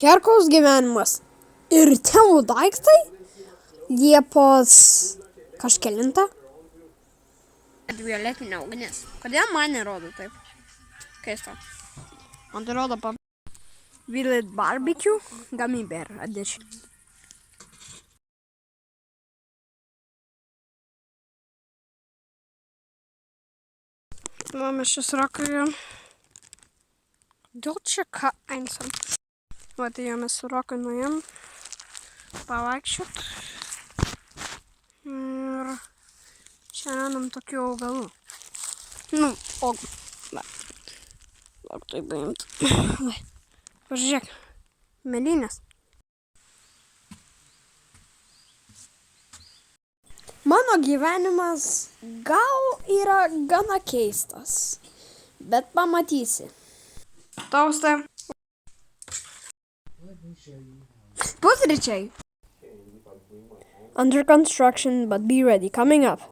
Herkaus gyvenimas ir tėvų daiktai Liepos kažkelintą. Violetinė ugnis. Kodėl man nerodo taip? Keista. Man tai rodo Will it barbecue gummy bear edition. Mes čia surokojom. Dėl čia ką einsam. Va, tai jau mes surokoj nuėjom pavaikščiot. Ir čia randam tokių augalų. Va. Lauk tai paimt. Va. Pažiūrėk. Mėlynės. Mano gyvenimas gal yra gana keistas, bet pamatysi. Tausta. Pusryčiai. Under construction, but be ready. Coming up.